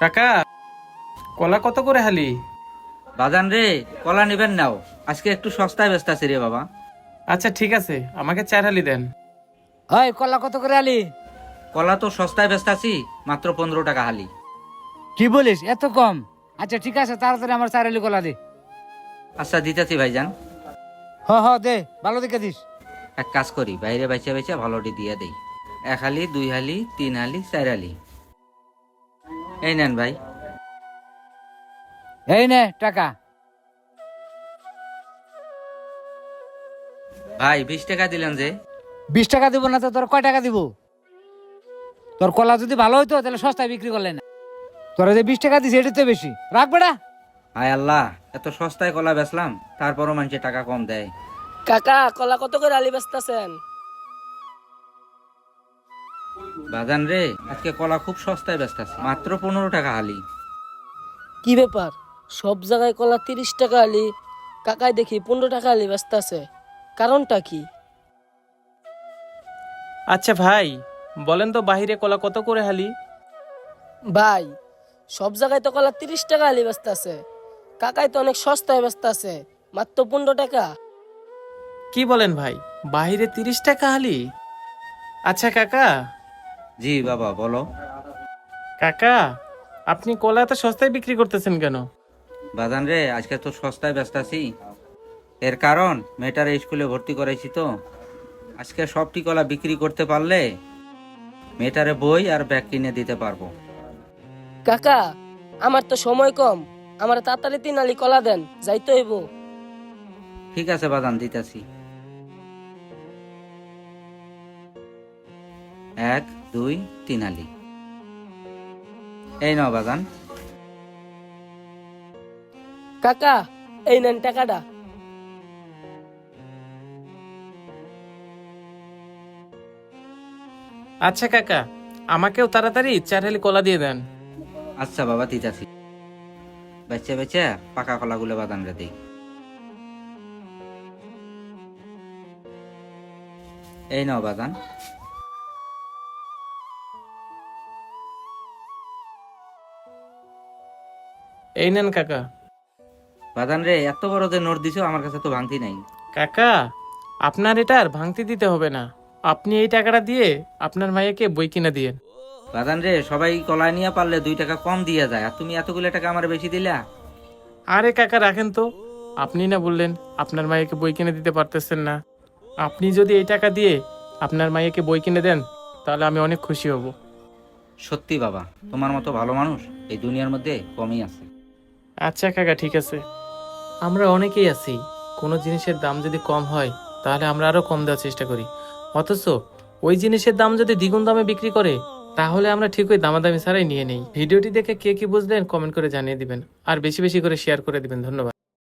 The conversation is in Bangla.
কাকা, কলা কত করে হালি? বাজান রে, কলা নিবেন নাও, আজকে একটু সস্তায় ব্যস্ত আছি রে বাবা। আচ্ছা ঠিক আছে, আমাকে 4 হালি দেন। হয় কলা কত করে আলি? কলা তো সস্তায় ব্যস্ত আছি, মাত্র 15 টাকা হালি। কি বলিস, এত কম? আচ্ছা ঠিক আছে, তাড়াতাড়ি আমার 4 আলি কলা দে। আচ্ছা দিতেছি ভাইজান। দে, ভালো দেখে দিস। এক কাজ করি, বাইরে বেচা বেচা ভালোটি দিয়ে দেই। 1 হালি, 2 হালি, 3 হালি, 4 হালি। এই নেন ভাই। এই নে টাকা। ভাই 20 টাকা দিলেন যে? 20 টাকা দিব না তো তোর কয় টাকা দিব? তোর কলা যদি ভালো হইতো তাহলে সস্তায় বিক্রি করলে না। তোরা যে 20 টাকা দিস এটা তো বেশি, রাখ বেটা। হায় আল্লাহ, এত সস্তায় কলা বেচলাম, তারপরও মানুষে টাকা কম দেয়। কাকা, কলা কত করে আলি বেচতেছেন? বাজান রে, আজকে কলা খুব সস্তায় ব্যস্ত আছে, মাত্র 15 টাকা হালি। কি ব্যাপার, সব জায়গায় কলা 30 টাকা আলি, কাকায় দেখি 15 টাকা আলি বেচতেছে, কারণটা কি? আচ্ছা ভাই, বলেন তো বাহিরে কলা কত করে হালি? ভাই, সব জায়গায় তো কলা 30 টাকা আলি বেচতেছে, কাকায় তো অনেক সস্তায় বেচতেছে, মাত্র 15 টাকা। কি বলেন ভাই, বাহিরে 30 টাকা হালি? আচ্ছা কাকা, জি বাবা বলো। কাকা আপনি কলা এত সস্তায় বিক্রি করতেছেন কেন? বাজান রে, আজকে তো সস্তায় ব্যস্ত আছি, এর কারণ মেয়েটার স্কুলে ভর্তি করাইছি তো। আজকে সবটি কলা বিক্রি করতে পারলে মেয়েটারে বই আর ব্যাগ কিনে দিতে পারবো। কাকা, আমার তো সময় কম, আমার তাড়াতাড়ি 3 আলি কলা দেন, যাইতে হইব। ঠিক আছে বাজান, দিতেছি। 1 2 3 আলি। এই নাও বাজান। কাকা, এই নেন টাকাটা। আচ্ছা কাকা, আমাকেও তাড়াতাড়ি 4 হালি কলা দিয়ে দেন। আচ্ছা বাবা, দিতেছি। বেচে বেচে পাকা কলাগুলো বাজান রে দিই। এই নাও বাজান। এই নেন কাকা। বাজান রে, এত বড় যে নোট দিছো, আমার কাছে তো ভাঙতি নাই। কাকা, আপনার এটা আর ভাঙতি দিতে হবে না, আপনি এই টাকাটা দিয়ে আপনার মাইয়াকে বই কিনে দিয়েন। বাজান রে, সবাই কলা নিয়ে পারলে 2 টাকা কম দিয়ে যায়, আর তুমি এতগুলো টাকা আমার বেশি দিলা। আরে কাকা রাখেন তো, আপনি না বললেন আপনার মাইয়াকে বই কিনে দিতে পারতেছেন না? আপনি যদি এই টাকা দিয়ে আপনার মাইয়াকে বই কিনে দেন তাহলে আমি অনেক খুশি হব। সত্যি বাবা, তোমার মতো ভালো মানুষ এই দুনিয়ার মধ্যে কমই আছে। আচ্ছা কাকা ঠিক আছে। আমরা অনেকেই আছি, কোনো জিনিসের দাম যদি কম হয় তাহলে আমরা আরো কম দেওয়ার চেষ্টা করি, অথচ ওই জিনিসের দাম যদি দ্বিগুণ দামে বিক্রি করে তাহলে আমরা ঠিক ওই দামাদামি ছাড়াই নিয়ে নেই। ভিডিওটি দেখে কে কি বুঝলেন কমেন্ট করে জানিয়ে দিবেন, আর বেশি বেশি করে শেয়ার করে দিবেন। ধন্যবাদ।